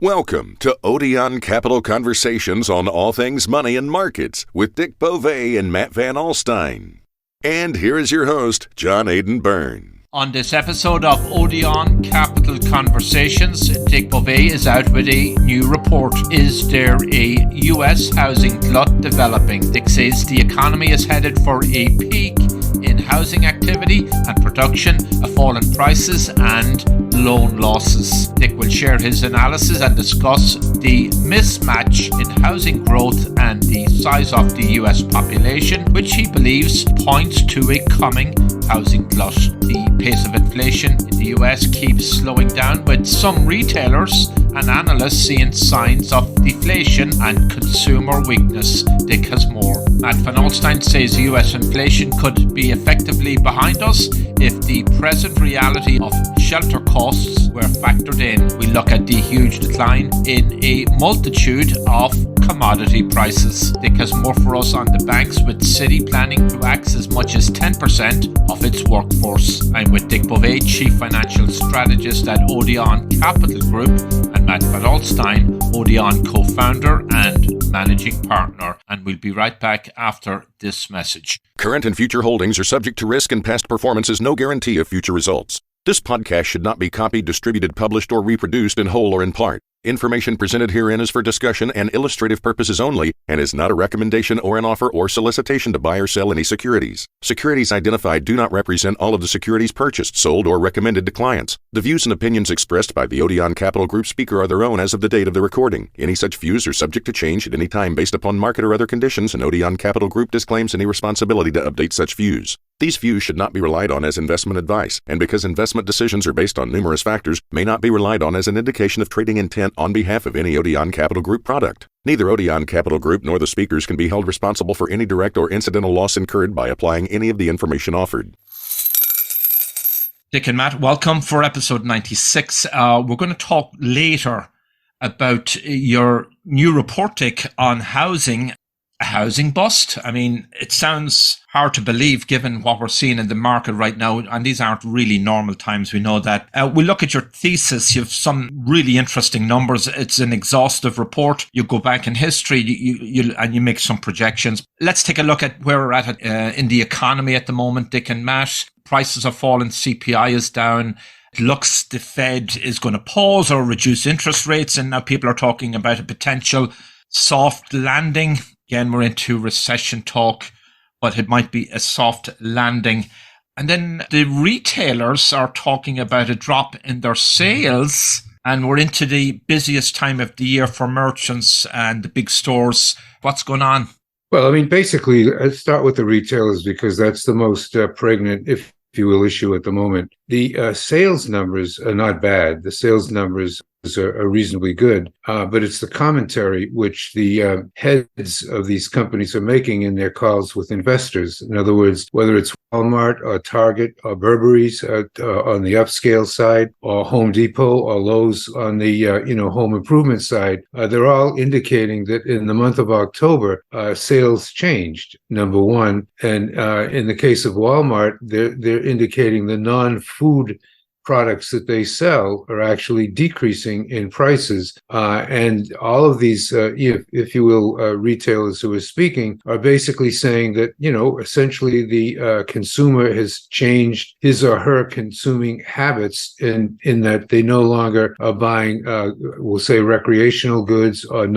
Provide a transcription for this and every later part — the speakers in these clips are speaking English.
Welcome to ODEON Capital Conversations on all things money and markets with Dick BOVE and Matt Van Alstyne. And here is your host, John AIDAN BYRNE. On this episode of ODEON Capital Conversations, Dick BOVE is out with a new report. Is there a US housing glut developing? Dick says the economy is headed for a peak in housing activity and production, a fall in prices and loan losses. Dick will share his analysis and discuss the mismatch in housing growth and the size of the US population, which he believes points to a coming housing glut. The pace of inflation in the US keeps slowing down, with some retailers and analysts seeing signs of deflation and consumer weakness. Dick has more. Matt Van Alstyne says US inflation could be effectively behind us if the present reality of shelter costs were factored in. We look at the huge decline in a multitude of commodity prices. Dick has more for us on the banks, with Citi planning to axe as much as 10% of its workforce. I'm with Dick BOVE, Chief Financial Strategist at ODEON Capital Group, and Matt Van Alstyne, ODEON co-founder and managing partner. And we'll be right back after this message. Current and future holdings are subject to risk, and past performance is no guarantee of future results. This podcast should not be copied, distributed, published, or reproduced in whole or in part. Information presented herein is for discussion and illustrative purposes only and is not a recommendation or an offer or solicitation to buy or sell any securities. Securities identified do not represent all of the securities purchased, sold, or recommended to clients. The views and opinions expressed by the ODEON Capital Group speaker are their own as of the date of the recording. Any such views are subject to change at any time based upon market or other conditions, and ODEON Capital Group disclaims any responsibility to update such views. These views should not be relied on as investment advice, and because investment decisions are based on numerous factors, may not be relied on as an indication of trading intent on behalf of any ODEON Capital Group product. Neither ODEON Capital Group nor the speakers can be held responsible for any direct or incidental loss incurred by applying any of the information offered. Dick and Matt, welcome for episode 96. We're going to talk later about your new report, Dick, on housing. A housing bust? I mean, it sounds hard to believe given what we're seeing in the market right now, and these aren't really normal times. We know that. We look at your thesis. You have some really interesting numbers. It's an exhaustive report. You go back in history, and you make some projections. Let's take a look at where we're at in the economy at the moment, Dick and Matt. Prices have fallen. CPI is down. It looks the Fed is going to pause or reduce interest rates, and now people are talking about a potential soft landing. Again, we're into recession talk, but it might be a soft landing. And then the retailers are talking about a drop in their sales, and we're into the busiest time of the year for merchants and the big stores. What's going on? Well, I mean, basically, let's start with the retailers because that's the most pregnant, if you will, issue at the moment. The sales numbers are not bad. The sales numbers are reasonably good, but it's the commentary which the heads of these companies are making in their calls with investors. In other words, whether it's Walmart or Target or Burberry's on the upscale side, or Home Depot or Lowe's on the home improvement side, they're all indicating that in the month of October, sales changed. Number one, and in the case of Walmart, they're indicating the non-food products that they sell are actually decreasing in prices. And all of these, if you will, retailers who are speaking are basically saying that, essentially the consumer has changed his or her consuming habits in that they no longer are buying, we'll say, recreational goods or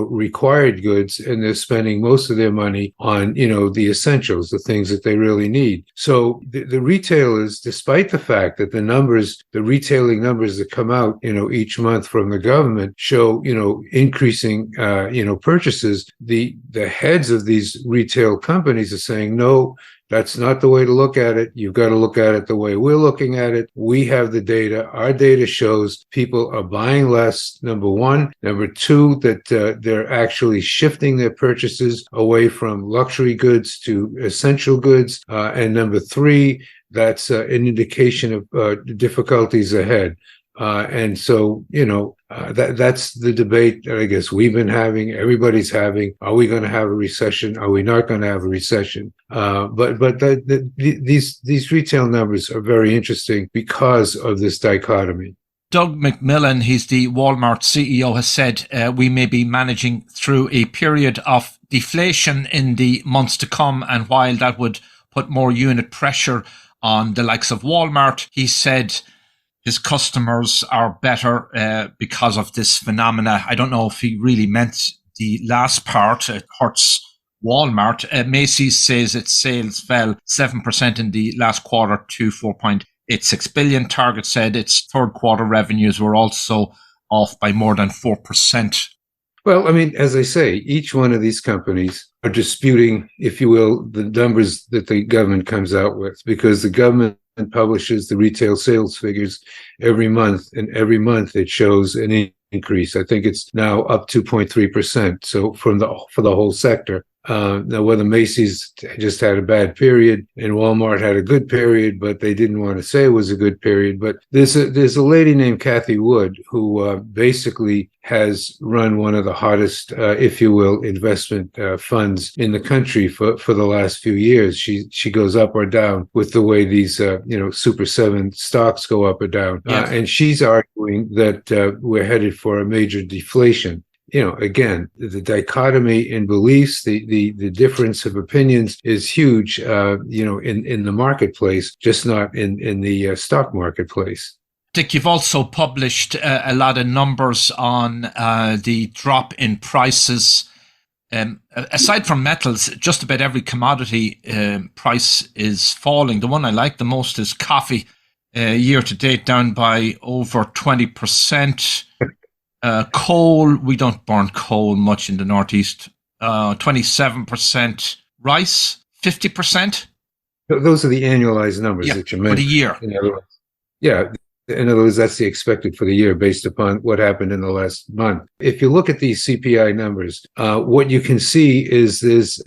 required goods, and they're spending most of their money on, the essentials, the things that they really need. So the retailers, despite the fact that the retailing numbers that come out, each month from the government show, increasing, purchases, the heads of these retail companies are saying, no, that's not the way to look at it. You've got to look at it the way we're looking at it. We have the data. Our data shows people are buying less, number one. Number two, that they're actually shifting their purchases away from luxury goods to essential goods. And number three, that's an indication of difficulties ahead. And so, that's the debate that I guess we've been having, everybody's having. Are we going to have a recession? Are we not going to have a recession? But these retail numbers are very interesting because of this dichotomy. Doug McMillan, he's the Walmart CEO, has said we may be managing through a period of deflation in the months to come. And while that would put more unit pressure on the likes of Walmart, he said his customers are better because of this phenomena. I don't know if he really meant the last part. It hurts Walmart. Macy's says its sales fell 7% in the last quarter to 4.86 billion. Target said its third quarter revenues were also off by more than 4%. Well, I mean, as I say, each one of these companies are disputing, if you will, the numbers that the government comes out with, because the government publishes the retail sales figures every month, and every month it shows an increase. I think it's now up 2.3%. So for the whole sector. Now, whether Macy's just had a bad period and Walmart had a good period, but they didn't want to say it was a good period. But there's a lady named Kathy Wood who basically has run one of the hottest, if you will, investment funds in the country for the last few years. She goes up or down with the way these Super 7 stocks go up or down. Yes. And she's arguing that we're headed for a major deflation. Again, the dichotomy in beliefs, the difference of opinions is huge, in the marketplace, just not in the stock marketplace. Dick, you've also published a lot of numbers on the drop in prices. Aside from metals, just about every commodity price is falling. The one I like the most is coffee, year to date down by over 20%. Coal, we don't burn coal much in the Northeast. 27%. Rice, 50%. Those are the annualized numbers that you mentioned. For the year. In other words, that's the expected for the year based upon what happened in the last month. If you look at these CPI numbers, what you can see is there's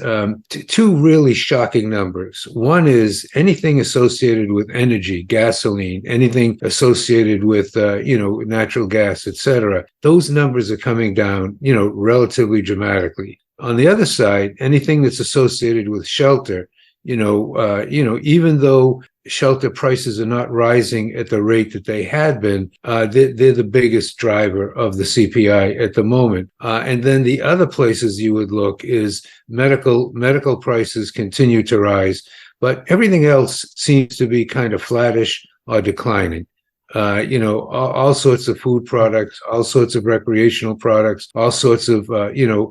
two really shocking numbers. One is anything associated with energy, gasoline, anything associated with, natural gas, etc. Those numbers are coming down, relatively dramatically. On the other side, anything that's associated with shelter, even though shelter prices are not rising at the rate that they had been, they're the biggest driver of the CPI at the moment. And then the other places you would look is medical prices continue to rise, but everything else seems to be kind of flattish or declining. All sorts of food products, all sorts of recreational products, all sorts of,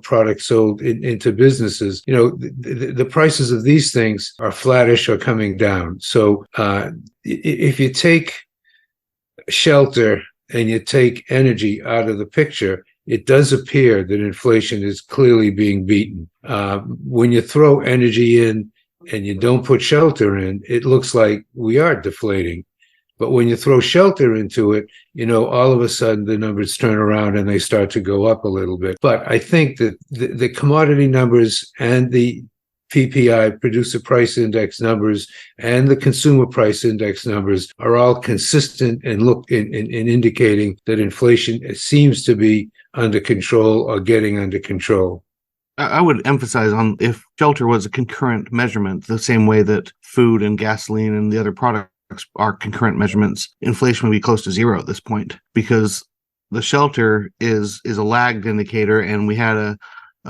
products sold into businesses. The prices of these things are flattish or coming down. So if you take shelter and you take energy out of the picture, it does appear that inflation is clearly being beaten. When you throw energy in and you don't put shelter in, it looks like we are deflating. But when you throw shelter into it, all of a sudden the numbers turn around and they start to go up a little bit. But I think that the commodity numbers and the PPI, producer price index numbers, and the consumer price index numbers are all consistent and indicating that inflation seems to be under control or getting under control. I would emphasize on if shelter was a concurrent measurement, the same way that food and gasoline and the other products are concurrent measurements, inflation would be close to zero at this point, because the shelter is a lagged indicator, and we had a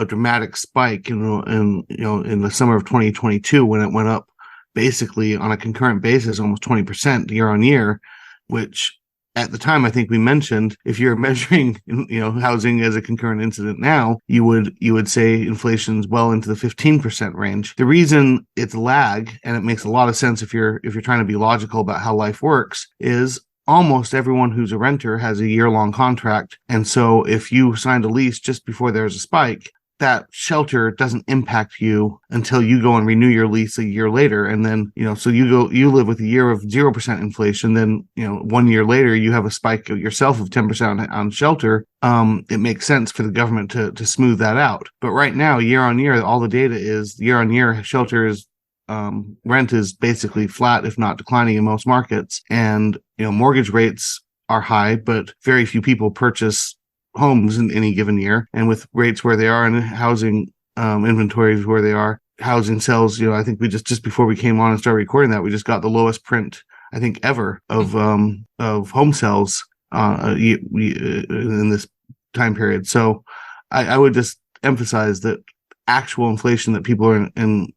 dramatic spike in the summer of 2022 when it went up basically on a concurrent basis almost 20% year on year, which at the time I think we mentioned if you're measuring housing as a concurrent incident now, you would say inflation's well into the 15% range. The reason it's lag, and it makes a lot of sense if you're trying to be logical about how life works, is almost everyone who's a renter has a year-long contract. And so if you signed a lease just before there's a spike, that shelter doesn't impact you until you go and renew your lease a year later. And then, so you live with a year of 0% inflation. Then, 1 year later, you have a spike yourself of 10% on shelter. It makes sense for the government to smooth that out. But right now, year on year, all the data is year on year, shelter is rent is basically flat, if not declining in most markets. And, mortgage rates are high, but very few people purchase homes in any given year. And with rates where they are and housing inventories where they are, housing sales, I think we just before we came on and started recording that, we just got the lowest print, I think, ever of home sales in this time period. So I would just emphasize that actual inflation that people are in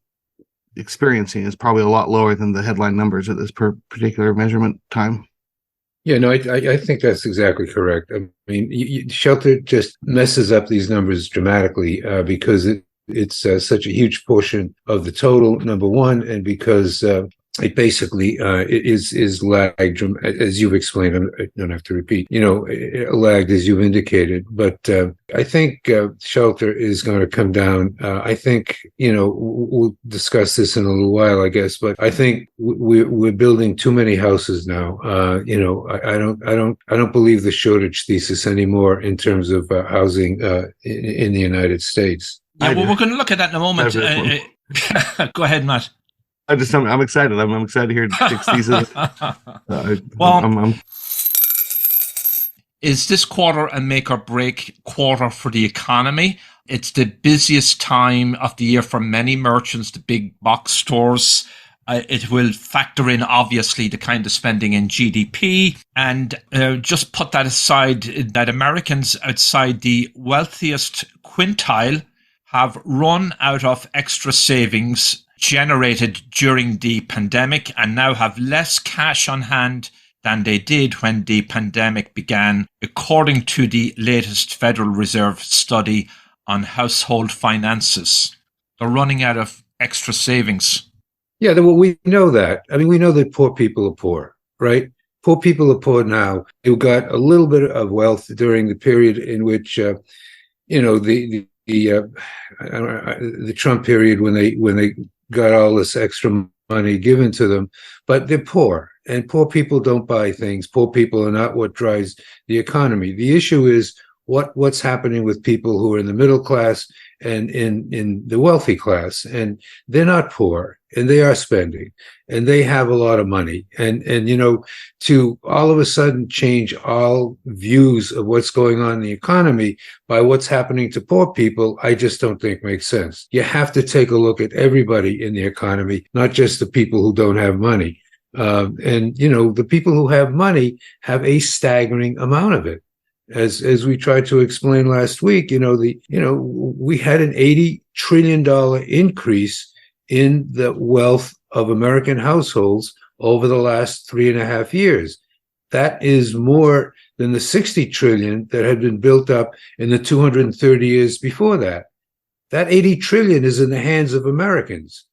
experiencing is probably a lot lower than the headline numbers at this particular measurement time. Yeah, no, I think that's exactly correct. I mean, shelter just messes up these numbers dramatically because it's such a huge portion of the total, number one, and because it basically is lagged, as you've explained. I don't have to repeat, lagged as you've indicated. But I think shelter is going to come down. I think, we'll discuss this in a little while, I guess. But I think we're building too many houses now. I don't believe the shortage thesis anymore in terms of housing in the United States. Yeah, well, we're going to look at that in a moment. Go ahead, Matt. I'm excited. I'm excited to hear Dick's thesis. Is this quarter a make or break quarter for the economy? It's the busiest time of the year for many merchants, the big box stores. It will factor in, obviously, the kind of spending in GDP. And just put that aside, that Americans outside the wealthiest quintile have run out of extra savings generated during the pandemic and now have less cash on hand than they did when the pandemic began, according to the latest Federal Reserve study on household finances. They're running out of extra savings. Yeah, well, we know that. I mean, we know that poor people are poor, right? Poor people are poor now. You got a little bit of wealth during the period in which, the Trump period when they got all this extra money given to them, but they're poor, and poor people don't buy things. Poor people are not what drives the economy. The issue is what's happening with people who are in the middle class and in the wealthy class, and they're not poor, and they are spending, and they have a lot of money, and to all of a sudden change all views of what's going on in the economy by what's happening to poor people, I just don't think makes sense. You have to take a look at everybody in the economy, not just the people who don't have money. The people who have money have a staggering amount of it. As we tried to explain last week, we had an $80 trillion increase in the wealth of American households over the last 3.5 years. That is more than the 60 trillion that had been built up in the 230 years before that. That 80 trillion is in the hands of Americans.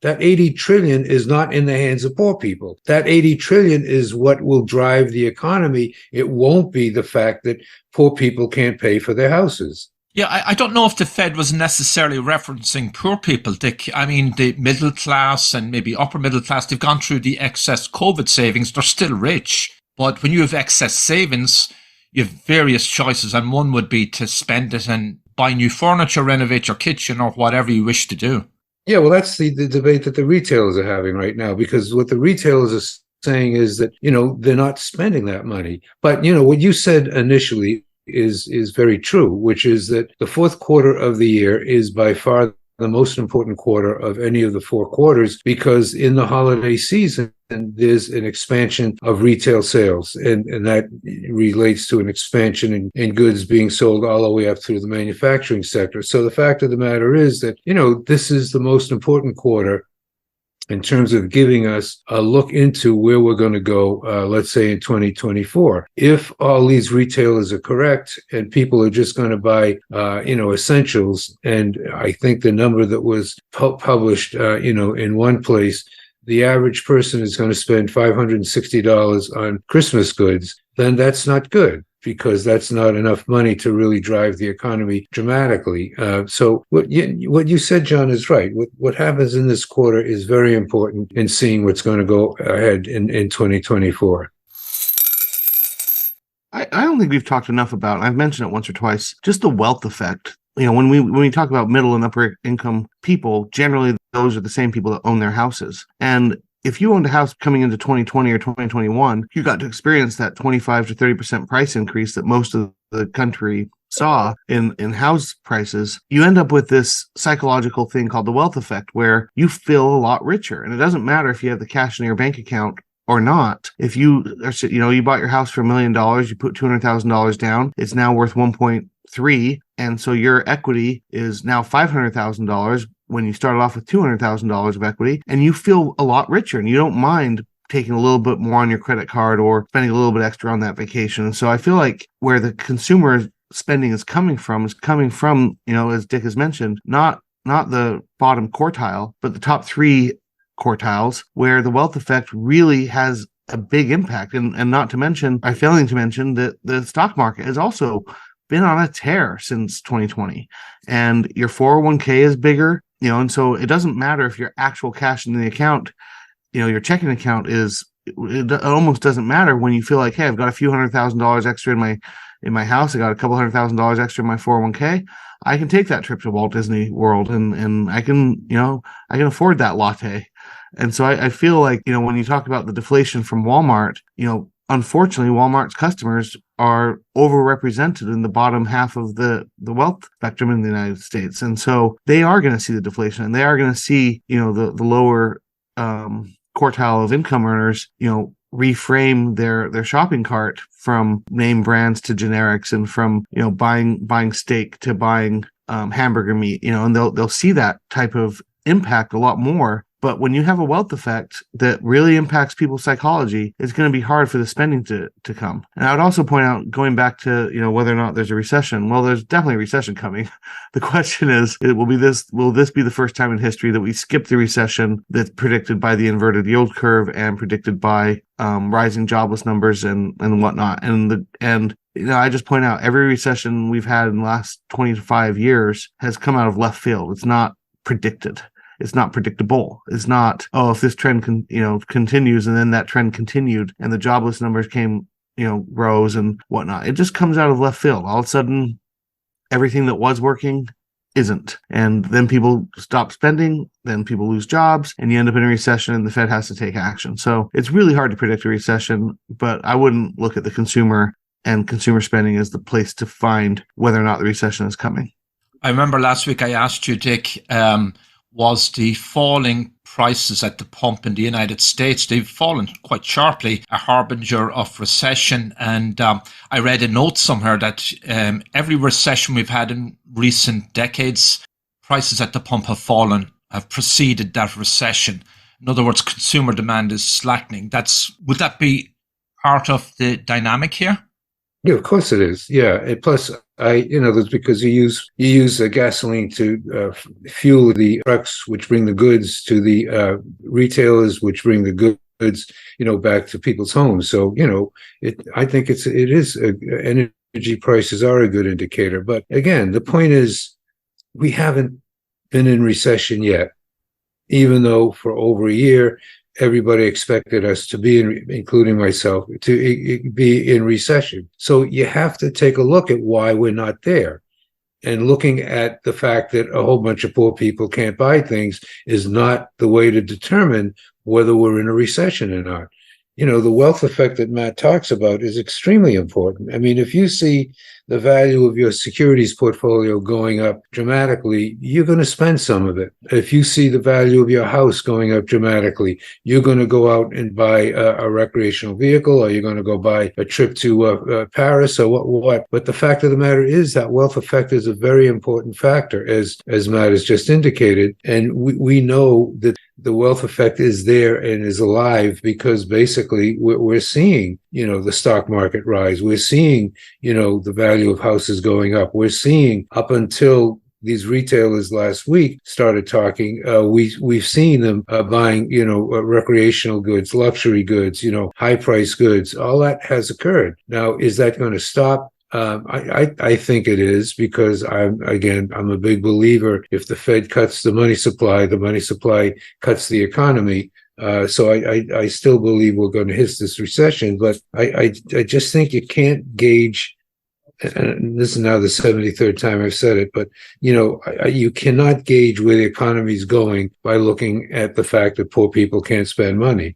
That 80 trillion is not in the hands of poor people. That 80 trillion is what will drive the economy. It won't be the fact that poor people can't pay for their houses. Yeah, I don't know if the Fed was necessarily referencing poor people, Dick. I mean, the middle class and maybe upper middle class, they've gone through the excess COVID savings. They're still rich. But when you have excess savings, you have various choices. And one would be to spend it and buy new furniture, renovate your kitchen, or whatever you wish to do. Yeah, well, that's the debate that the retailers are having right now, because what the retailers are saying is that, they're not spending that money. But, what you said initially is very true, which is that the fourth quarter of the year is by far the most important quarter of any of the 4 quarters, because in the holiday season, there's an expansion of retail sales, and that relates to an expansion in goods being sold all the way up through the manufacturing sector. So the fact of the matter is that, this is the most important quarter in terms of giving us a look into where we're going to go, let's say in 2024. If all these retailers are correct and people are just going to buy, essentials, and I think the number that was published, in one place, the average person is going to spend $560 on Christmas goods, then that's not good, because that's not enough money to really drive the economy dramatically. So what you said, John, is right. What happens in this quarter is very important in seeing what's going to go ahead in 2024. I don't think we've talked enough about, I've mentioned it once or twice, just the wealth effect. When we talk about middle and upper income people, generally those are the same people that own their houses. And if you owned a house coming into 2020 or 2021, you got to experience that 25 to 30% price increase that most of the country saw in house prices. You end up with this psychological thing called the wealth effect, where you feel a lot richer. And it doesn't matter if you have the cash in your bank account or not, if you bought your house for $1 million, you put $200,000 down, it's now worth 1.3, and so your equity is now $500,000 when you started off with $200,000 of equity, and you feel a lot richer, and you don't mind taking a little bit more on your credit card or spending a little bit extra on that vacation. So I feel like where the consumer spending is coming from, as Dick has mentioned, not the bottom quartile, but the top 3 quartiles, where the wealth effect really has a big impact. And not to mention, I'm failing to mention that the stock market has also been on a tear since 2020. And your 401k is bigger, and so it doesn't matter if your actual cash in the account, your checking account it almost doesn't matter when you feel like, hey, I've got a few $100,000 extra in my house. I got a couple $100,000 extra in my 401k. I can take that trip to Walt Disney World and I can afford that latte. And so I feel like, when you talk about the deflation from Walmart, unfortunately, Walmart's customers are overrepresented in the bottom half of the wealth spectrum in the United States. And so they are going to see the deflation, and they are going to see, the lower quartile of income earners, reframe their shopping cart from name brands to generics, and from, buying steak to buying hamburger meat, and they'll see that type of impact a lot more. But when you have a wealth effect that really impacts people's psychology, it's going to be hard for the spending to come. And I would also point out, going back to, whether or not there's a recession, well, there's definitely a recession coming. The question is, will this be the first time in history that we skip the recession that's predicted by the inverted yield curve and predicted by rising jobless numbers and whatnot? And I just point out, every recession we've had in the last 25 years has come out of left field. It's not predicted. It's not predictable. It's not, if this trend continues, and then that trend continued and the jobless numbers rose and whatnot. It just comes out of left field. All of a sudden, everything that was working isn't. And then people stop spending, then people lose jobs, and you end up in a recession, and the Fed has to take action. So it's really hard to predict a recession, but I wouldn't look at the consumer and consumer spending as the place to find whether or not the recession is coming. I remember last week I asked you, Dick, was the falling prices at the pump in the United States, they've fallen quite sharply, a harbinger of recession. And I read a note somewhere that every recession we've had in recent decades, prices at the pump have preceded that recession. In other words, consumer demand is slackening. Would that be part of the dynamic here? Yeah, of course it is. Yeah, and plus, that's because you use gasoline to fuel the trucks, which bring the goods to the retailers, which bring the goods, back to people's homes. So, I think energy prices are a good indicator. But again, the point is, we haven't been in recession yet, even though for over a year, everybody expected us to be including myself, to be in recession. So you have to take a look at why we're not there. And looking at the fact that a whole bunch of poor people can't buy things is not the way to determine whether we're in a recession or not. The wealth effect that Matt talks about is extremely important. I mean, if you see the value of your securities portfolio going up dramatically, you're going to spend some of it. If you see the value of your house going up dramatically, you're going to go out and buy a recreational vehicle, or you're going to go buy a trip to Paris, or what. But the fact of the matter is that wealth effect is a very important factor, as Matt has just indicated. And we know that the wealth effect is there and is alive because basically we're seeing, the stock market rise. We're seeing, the value of houses going up. We're seeing, up until these retailers last week started talking, we've seen them buying, recreational goods, luxury goods, high price goods. All that has occurred. Now, is that going to stop? I think it is, because I'm a big believer. If the Fed cuts the money supply cuts the economy. So I still believe we're going to hit this recession, but I just think you can't gauge. And this is now the 73rd time I've said it, but you cannot gauge where the economy is going by looking at the fact that poor people can't spend money.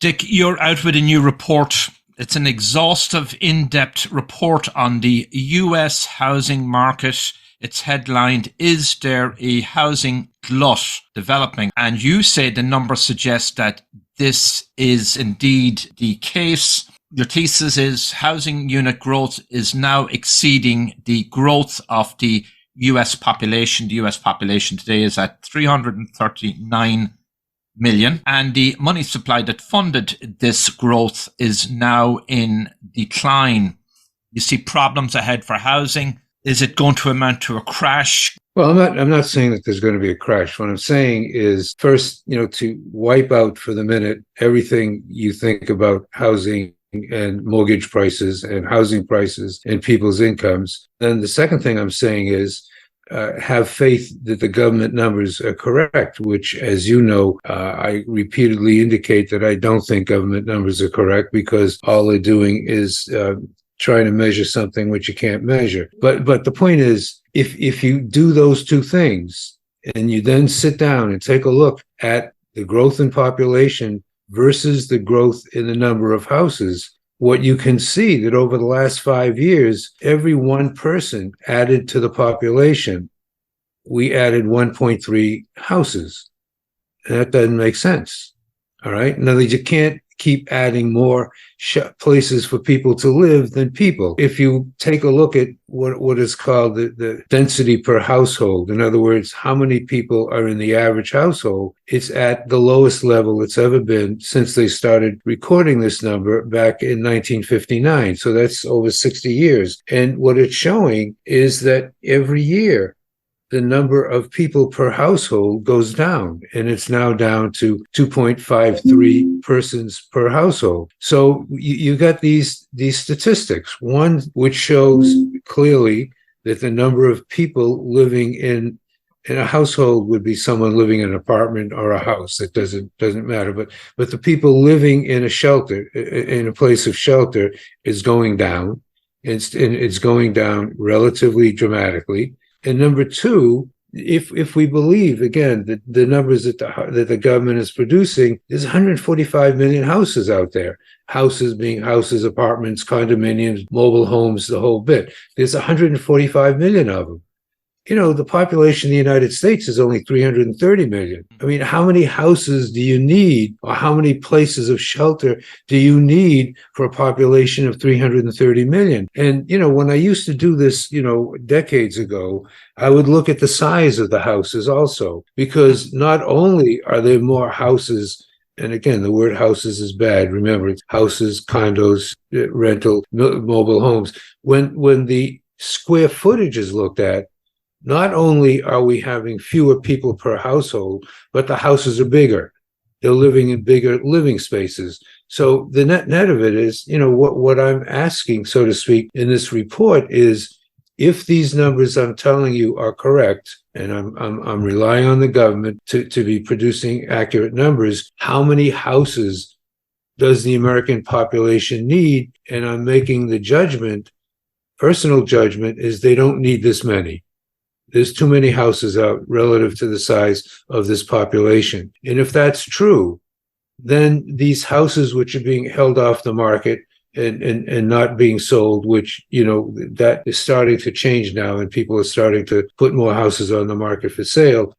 Dick, you're out with a new report. It's an exhaustive, in-depth report on the US housing market It's headlined, "Is there a housing glut developing?" And you say the numbers suggest that this is indeed the case. Your thesis is housing unit growth is now exceeding the growth of the US population. The US population today is at 339 million, and the money supply that funded this growth is now in decline. You see problems ahead for housing. Is it going to amount to a crash? Well, I'm not saying that there's going to be a crash. What I'm saying is, first, to wipe out for the minute everything you think about housing and mortgage prices and housing prices and people's incomes. Then the second thing I'm saying is, have faith that the government numbers are correct, which, as you know, I repeatedly indicate that I don't think government numbers are correct, because all they're doing is trying to measure something which you can't measure. But the point is, if you do those two things and you then sit down and take a look at the growth in population versus the growth in the number of houses, what you can see that over the last 5 years, every one person added to the population, we added 1.3 houses. And that doesn't make sense. All right. In other words, you can't keep adding more places for people to live than people. If you take a look at what is called the density per household, in other words, how many people are in the average household, it's at the lowest level it's ever been since they started recording this number back in 1959. So that's over 60 years. And what it's showing is that every year, the number of people per household goes down, and it's now down to 2.53 persons per household. So you got these statistics. One which shows clearly that the number of people living in a household would be someone living in an apartment or a house. That doesn't matter. But the people living in a shelter, in a place of shelter, is going down. It's going down relatively dramatically. And number two, if we believe, again, that the numbers that the government is producing, there's 145 million houses out there. Houses being houses, apartments, condominiums, mobile homes, the whole bit. There's 145 million of them. The population of the United States is only 330 million. I mean, how many houses do you need, or how many places of shelter do you need for a population of 330 million? And, when I used to do this, decades ago, I would look at the size of the houses also, because not only are there more houses, and again, the word houses is bad. Remember, it's houses, condos, rental, mobile homes. When the square footage is looked at, not only are we having fewer people per household, but the houses are bigger. They're living in bigger living spaces. So the net of it is, what I'm asking, so to speak, in this report is, if these numbers I'm telling you are correct, and I'm relying on the government to be producing accurate numbers, how many houses does the American population need? And I'm making the judgment, personal judgment, is they don't need this many. There's too many houses out relative to the size of this population. And if that's true, then these houses which are being held off the market and not being sold, which, that is starting to change now, and people are starting to put more houses on the market for sale.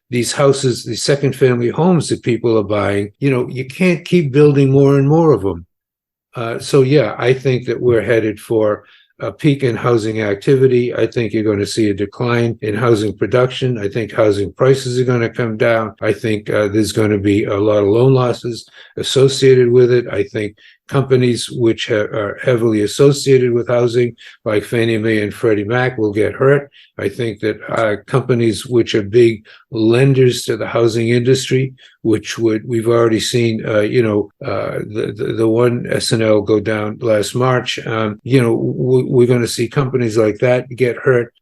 These houses, these second family homes that people are buying, you can't keep building more and more of them. So yeah, I think that we're headed for a peak in housing activity. I think you're going to see a decline in housing production. I think housing prices are going to come down. I think there's going to be a lot of loan losses associated with it. I think companies which are heavily associated with housing, like Fannie Mae and Freddie Mac, will get hurt. I think that companies which are big lenders to the housing industry, we've already seen, the one SNL go down last March. We're going to see companies like that get hurt,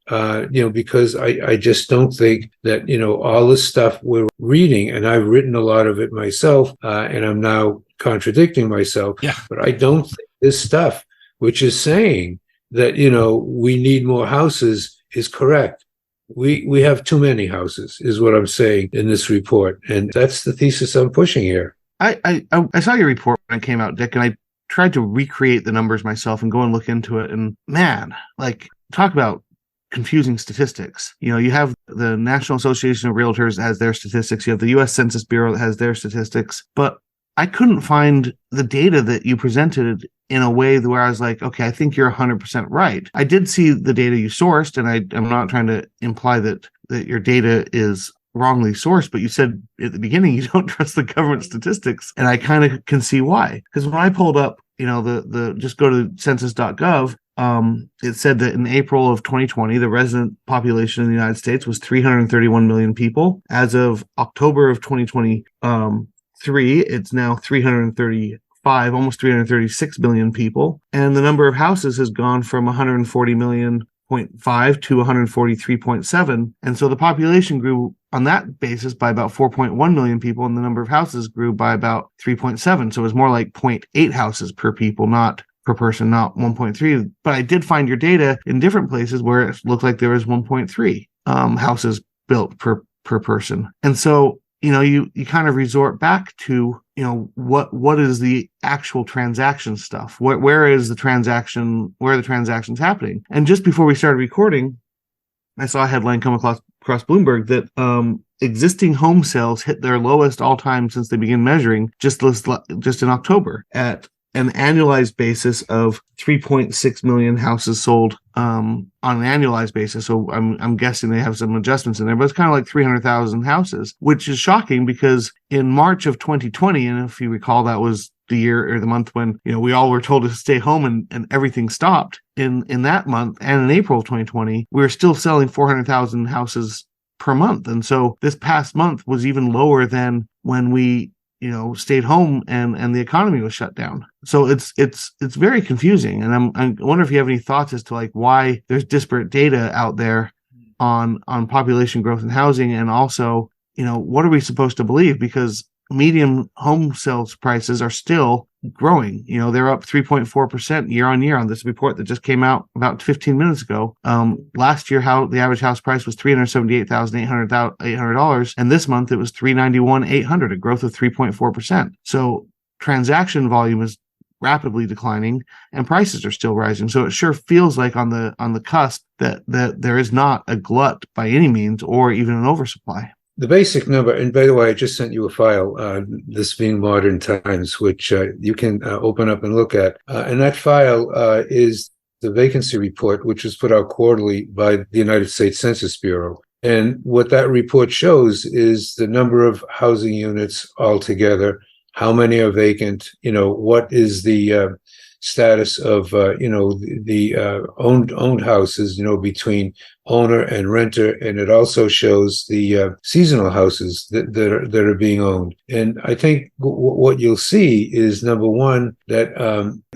because I just don't think that, all this stuff we're reading, and I've written a lot of it myself, and I'm now contradicting myself, but I don't think this stuff, which is saying that, we need more houses, is correct. We have too many houses, is what I'm saying in this report. And that's the thesis I'm pushing here. I saw your report when it came out, Dick, and I tried to recreate the numbers myself and go and look into it. And man, talk about confusing statistics. You have the National Association of Realtors that has their statistics. You have the U.S. Census Bureau that has their statistics. But I couldn't find the data that you presented in a way where I was like, okay, I think you're 100% right. I did see the data you sourced, and I'm not trying to imply that your data is wrongly sourced, but you said at the beginning you don't trust the government statistics, and I kind of can see why. Because when I pulled up, the just go to census.gov, it said that in April of 2020, the resident population in the United States was 331 million people. As of October of 2023, it's now 335, almost 336 million people. And the number of houses has gone from 140 million 0.5 to 143.7. And so the population grew on that basis by about 4.1 million people, and the number of houses grew by about 3.7. So it was more like 0.8 houses per people, not per person, not 1.3. But I did find your data in different places where it looked like there was 1.3 houses built per person. And so, you kind of resort back to, what is the actual transaction stuff? Where are the transactions happening? And just before we started recording, I saw a headline come across Bloomberg that existing home sales hit their lowest all time since they began measuring just in October at an annualized basis of 3.6 million houses sold on an annualized basis. So I'm guessing they have some adjustments in there, but it's kind of like 300,000 houses, which is shocking because in March of 2020, and if you recall, that was the year or the month when we all were told to stay home and everything stopped. In that month and in April of 2020, we were still selling 400,000 houses per month, and so this past month was even lower than when we stayed home and the economy was shut down. So it's very confusing. And I wonder if you have any thoughts as to like why there's disparate data out there on population growth and housing, and also, what are we supposed to believe? Because median home sales prices are still growing. They're up 3.4% year on year on this report that just came out about 15 minutes ago. Last year, the average house price was $378,800, and this month it was $391,800, a growth of 3.4%. So transaction volume is rapidly declining, and prices are still rising. So it sure feels like on the cusp that there is not a glut by any means, or even an oversupply. The basic number, and by the way, I just sent you a file, this being Modern Times, which you can open up and look at. And that file is the vacancy report, which is put out quarterly by the United States Census Bureau. And what that report shows is the number of housing units altogether, how many are vacant, what is the status of, the owned houses, between owner and renter. And it also shows the seasonal houses that are being owned. And I think what you'll see is, number one, that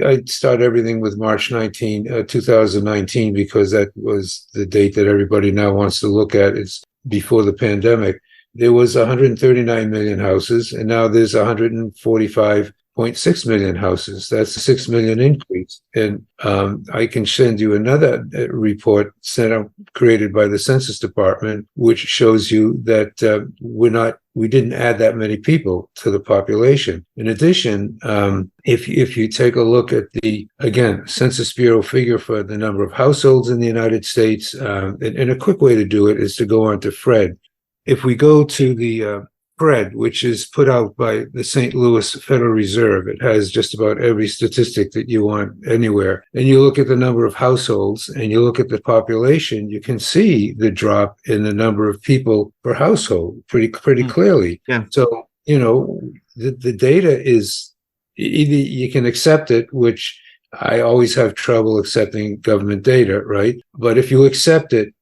I start everything with March 2019, because that was the date that everybody now wants to look at. It's before the pandemic. There was 139 million houses, and now there's 145.6 million houses. That's a 6 million increase. And I can send you another report created by the Census Department, which shows you that we didn't add that many people to the population. In addition, if you take a look at the, again, Census Bureau figure for the number of households in the United States, and a quick way to do it is to go on to Fred. If we go to the Fred, which is put out by the St. Louis Federal Reserve, it has just about every statistic that you want anywhere. And you look at the number of households and you look at the population, you can see the drop in the number of people per household pretty clearly. Yeah. So, the data is either you can accept it, which I always have trouble accepting government data, right? But if you accept it,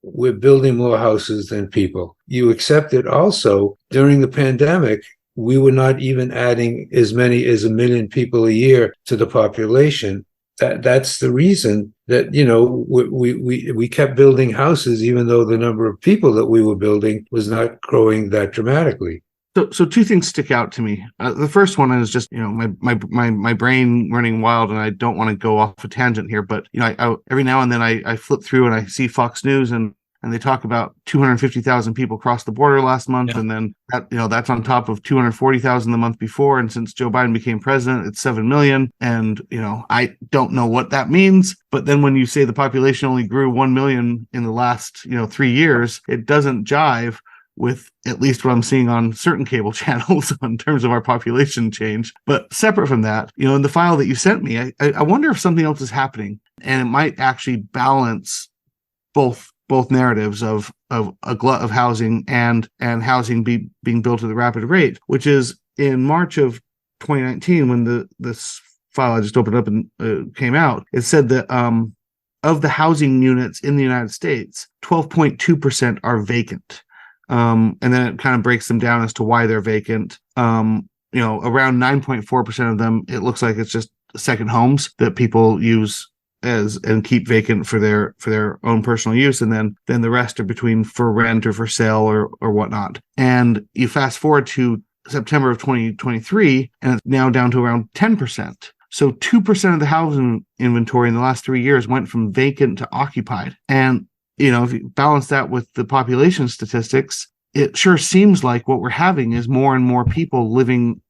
we're building more houses than people. You accept it also, during the pandemic, we were not even adding as many as 1 million people a year to the population. That's the reason that, we kept building houses, even though the number of people that we were building was not growing that dramatically. So two things stick out to me. The first one is just, my brain running wild, and I don't want to go off a tangent here, but, I every now and then I flip through and I see Fox News, and and they talk about 250,000 people crossed the border last month, and then that's on top of 240,000 the month before. And since Joe Biden became president, it's 7 million. And I don't know what that means. But then when you say the population only grew 1 million in the last 3 years, it doesn't jive with at least what I'm seeing on certain cable channels in terms of our population change. But separate from that, in the file that you sent me, I wonder if something else is happening, and it might actually balance both narratives of a glut of housing and housing being built at a rapid rate, which is in March of 2019 when this file I just opened up and came out. It said that of the housing units in the United States, 12.2% are vacant. And then it kind of breaks them down as to why they're vacant. Around 9.4% of them, it looks like it's just second homes that people use and keep vacant for their own personal use. And then the rest are between for rent or for sale or whatnot. And you fast forward to September of 2023, and it's now down to around 10%. So 2% of the housing inventory in the last 3 years went from vacant to occupied. And if you balance that with the population statistics, it sure seems like what we're having is more and more people living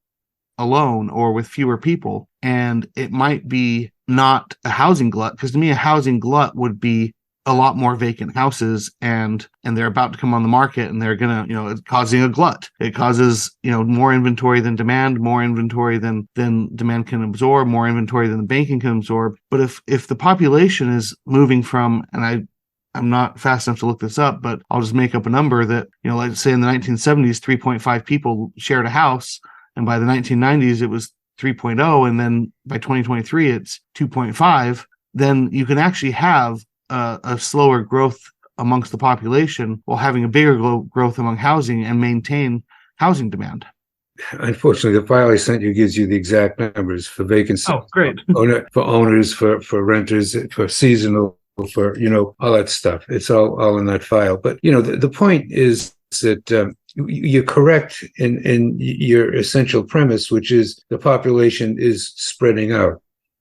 alone or with fewer people. And it might be not a housing glut, because to me, a housing glut would be a lot more vacant houses and they're about to come on the market, and they're going to, it's causing a glut. It causes, more inventory than demand, more inventory than demand can absorb, more inventory than the banking can absorb. But if the population is moving from, and I'm not fast enough to look this up, but I'll just make up a number that, let's say in the 1970s, 3.5 people shared a house. And by the 1990s, it was 3.0. And then by 2023, it's 2.5. Then you can actually have a slower growth amongst the population while having a bigger growth among housing and maintain housing demand. Unfortunately, the file I sent you gives you the exact numbers for vacancy. Oh, great. For owners, for renters, for seasonal, for all that stuff. It's all in that file. But the point is that you're correct in your essential premise, which is the population is spreading out.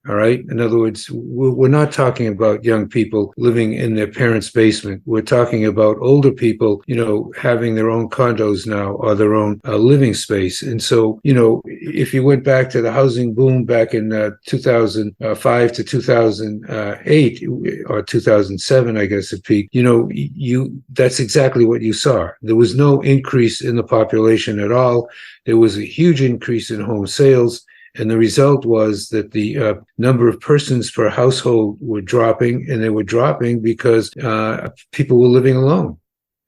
All right. In other words, we're not talking about young people living in their parents' basement. We're talking about older people, having their own condos now or their own living space. And so, if you went back to the housing boom back in 2005 to 2008 or 2007, I guess it peaked, that's exactly what you saw. There was no increase in the population at all. There was a huge increase in home sales. And the result was that the number of persons per household were dropping, and they were dropping because people were living alone,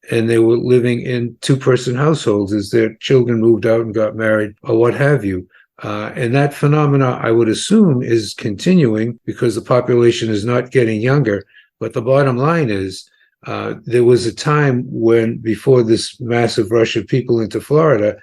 and they were living in two-person households as their children moved out and got married or what have you. And that phenomena, I would assume, is continuing because the population is not getting younger. But the bottom line is there was a time when, before this massive rush of people into Florida,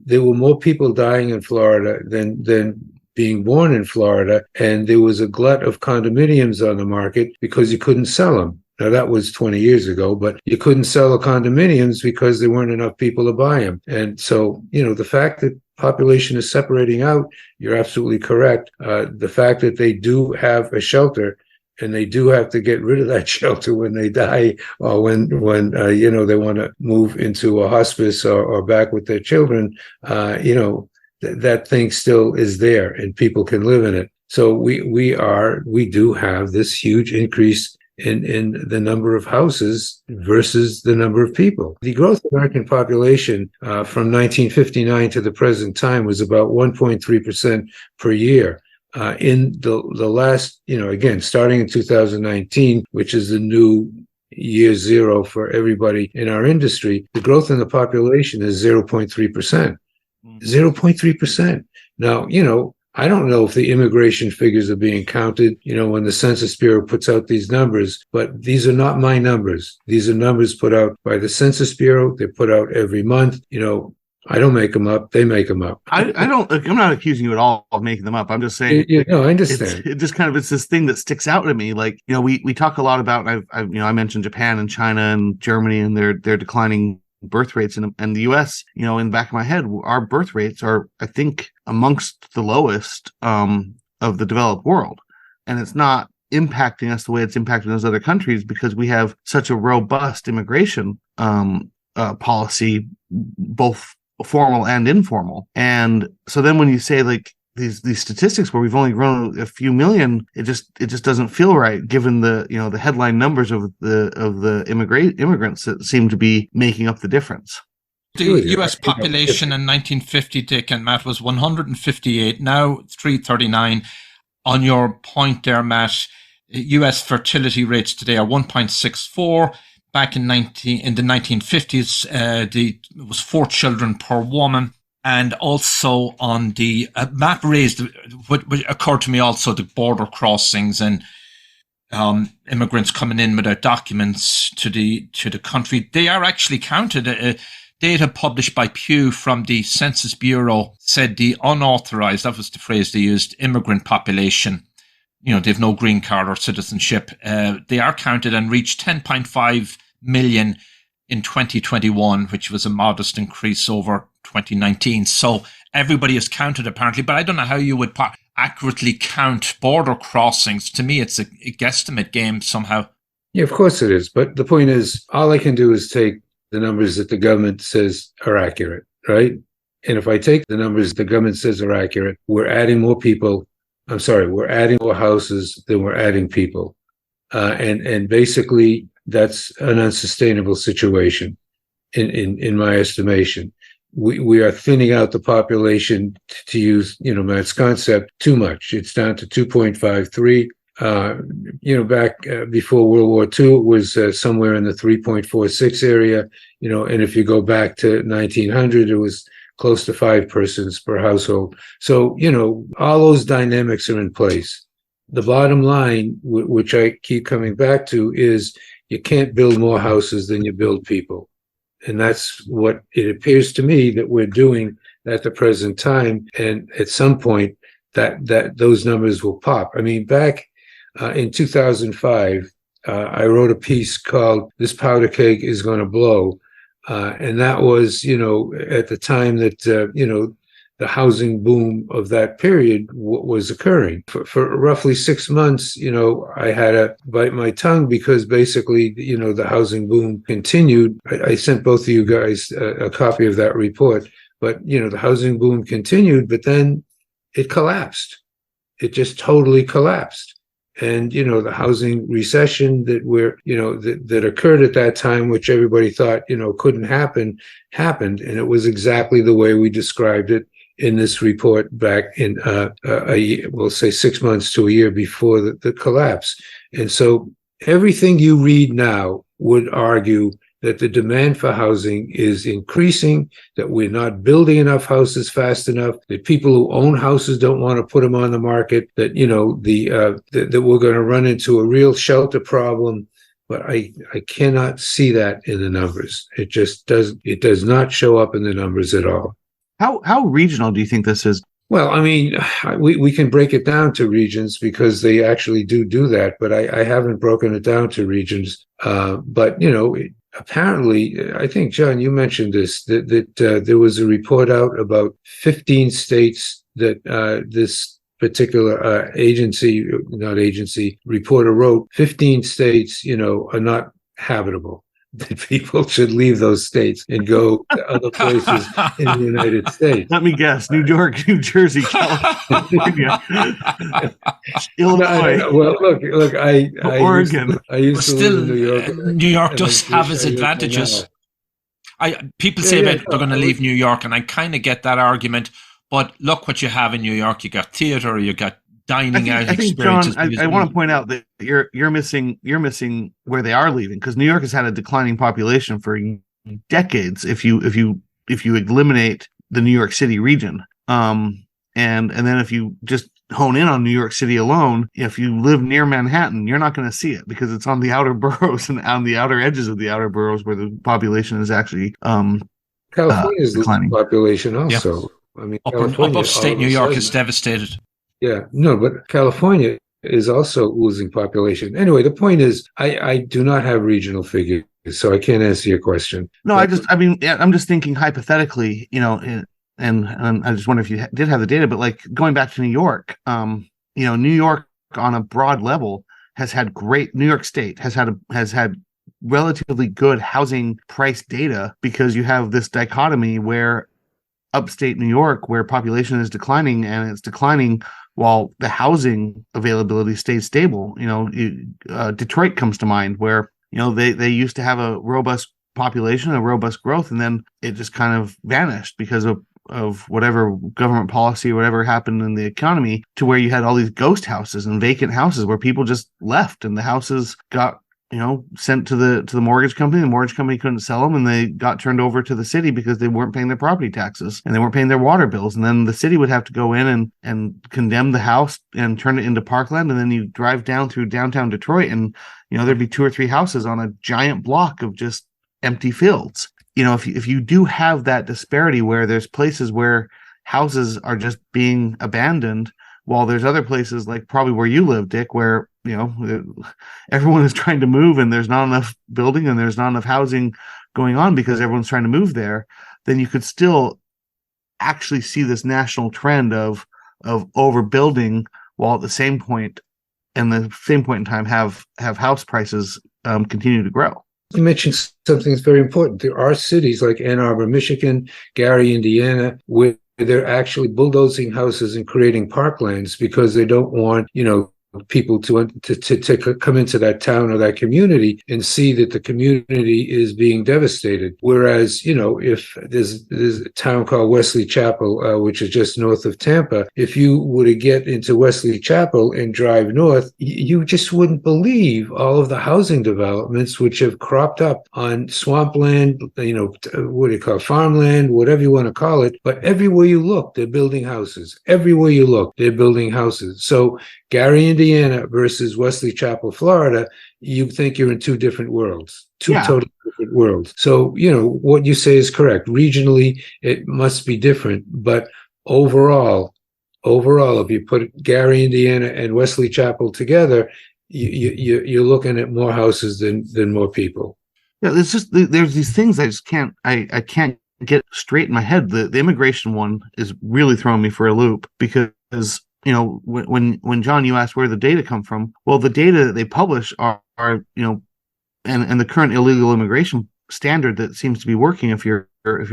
there were more people dying in Florida than being born in Florida, and there was a glut of condominiums on the market because you couldn't sell them. Now, that was 20 years ago, but you couldn't sell the condominiums because there weren't enough people to buy them. And so, the fact that population is separating out, you're absolutely correct. The fact that they do have a shelter, and they do have to get rid of that shelter when they die, or when they want to move into a hospice or back with their children. That thing still is there, and people can live in it. So we do have this huge increase in the number of houses versus the number of people. The growth of American population from 1959 to the present time was about 1.3% per year. In the last, again, starting in 2019, which is the new year zero for everybody in our industry, the growth in the population is 0.3%. 0.3%. Now, I don't know if the immigration figures are being counted, when the Census Bureau puts out these numbers, but these are not my numbers. These are numbers put out by the Census Bureau. They're put out every month. I don't make them up. They make them up. I'm not accusing you at all of making them up. I'm just saying. I understand. It's this thing that sticks out to me. Like, we talk a lot about, I mentioned Japan and China and Germany and their declining birth rates, and the US, in the back of my head, our birth rates are, I think, amongst the lowest of the developed world. And it's not impacting us the way it's impacting those other countries because we have such a robust immigration policy, both formal and informal. And so then when you say like these statistics where we've only grown a few million, it just doesn't feel right given the the headline numbers of the immigrants that seem to be making up the difference. The U.S. population in 1950, Dick and Matt, was 158. Now 339. On your point there, Matt, U.S. fertility rates today are 1.64. Back in the 1950s, it was 4 children per woman. And also on the Matt raised what occurred to me also, the border crossings and immigrants coming in without documents to the country. They are actually counted. Data published by Pew from the Census Bureau said the unauthorized, that was the phrase they used, immigrant population, they have no green card or citizenship. They are counted and reached 10.5 million in 2021, which was a modest increase over 2019. So everybody is counted apparently, but I don't know how you would accurately count border crossings. To me, it's a guesstimate game somehow. Yeah, of course it is. But the point is, all I can do is take the numbers that the government says are accurate, right? And if I take the numbers the government says are accurate, we're adding more people. We're adding more houses than we're adding people. And basically, that's an unsustainable situation in my estimation. We are thinning out the population, to use, Matt's concept, too much. It's down to 2.53. Back before World War II, it was somewhere in the 3.46 area, and if you go back to 1900, it was close to 5 persons per household. So, all those dynamics are in place. The bottom line, which I keep coming back to, is you can't build more houses than you build people. And that's what it appears to me that we're doing at the present time. And at some point that those numbers will pop. I mean, back in 2005, I wrote a piece called "This Powder Keg is Going to Blow." And that was, at the time that, the housing boom of that period was occurring. For roughly 6 months, I had to bite my tongue because basically, the housing boom continued. I sent both of you guys a copy of that report, but, the housing boom continued, but then it collapsed. It just totally collapsed. And, the housing recession that occurred at that time, which everybody thought, couldn't happen, happened. And it was exactly the way we described it in this report back in, we'll say 6 months to a year before the collapse. And so everything you read now would argue that the demand for housing is increasing, that we're not building enough houses fast enough, that people who own houses don't want to put them on the market, that, that we're going to run into a real shelter problem. But I cannot see that in the numbers. It does not show up in the numbers at all. How regional do you think this is? Well, I mean, we can break it down to regions because they actually do that, but I haven't broken it down to regions. But, apparently, I think, John, you mentioned this, that there was a report out about 15 states that this particular reporter wrote, 15 states, are not habitable. That people should leave those states and go to other places in the United States. Let me guess: New York, New Jersey, California, Illinois. Well, look, Oregon. I used to live in New York. New York does have its advantages. People say they're going to leave New York, and I kind of get that argument. But look what you have in New York. You got theater, you got dining out experiences. John, I want to point out that you're missing where they are leaving, because New York has had a declining population for decades. If you eliminate the New York City region, and then if you just hone in on New York City alone, if you live near Manhattan, you're not going to see it because it's on the outer boroughs and on the outer edges of the outer boroughs where the population is actually California's declining. Population also. Yeah. I mean, upstate New York is devastated. Yeah, no, but California is also losing population. Anyway, the point is, I do not have regional figures, so I can't answer your question. No, I'm just thinking hypothetically, and I just wonder if you did have the data, but like going back to New York, New York on a broad level has had great, New York State has had relatively good housing price data, because you have this dichotomy where upstate New York, where population is declining, and it's declining while the housing availability stays stable. Detroit comes to mind, where they used to have a robust population, a robust growth, and then it just kind of vanished because of whatever government policy, whatever happened in the economy, to where you had all these ghost houses and vacant houses where people just left, and the houses got sent to the mortgage company. The mortgage company couldn't sell them, and they got turned over to the city because they weren't paying their property taxes and they weren't paying their water bills. And then the city would have to go in and condemn the house and turn it into parkland. And then you drive down through downtown Detroit, and there'd be 2 or 3 houses on a giant block of just empty fields. If you do have that disparity where there's places where houses are just being abandoned, while there's other places, like probably where you live, Dick, where everyone is trying to move and there's not enough building and there's not enough housing going on because everyone's trying to move there, then you could still actually see this national trend of overbuilding, while at the same point in time have house prices continue to grow. You mentioned something that's very important. There are cities like Ann Arbor, Michigan, Gary, Indiana, where they're actually bulldozing houses and creating parklands because they don't want, people to come into that town or that community and see that the community is being devastated. Whereas, if there's a town called Wesley Chapel, which is just north of Tampa, if you were to get into Wesley Chapel and drive north, you just wouldn't believe all of the housing developments which have cropped up on swampland, what do you call it, farmland, whatever you want to call it. But everywhere you look, they're building houses. Everywhere you look, they're building houses. So Gary, Indiana versus Wesley Chapel, Florida, you think you're in 2 different worlds, totally different worlds. So, what you say is correct. Regionally, it must be different. But overall, if you put Gary, Indiana and Wesley Chapel together, you're looking at more houses than more people. Yeah, there's these things I can't get straight in my head. The immigration one is really throwing me for a loop, because when John, you asked where the data come from, well, the data that they publish are and the current illegal immigration standard that seems to be working if you're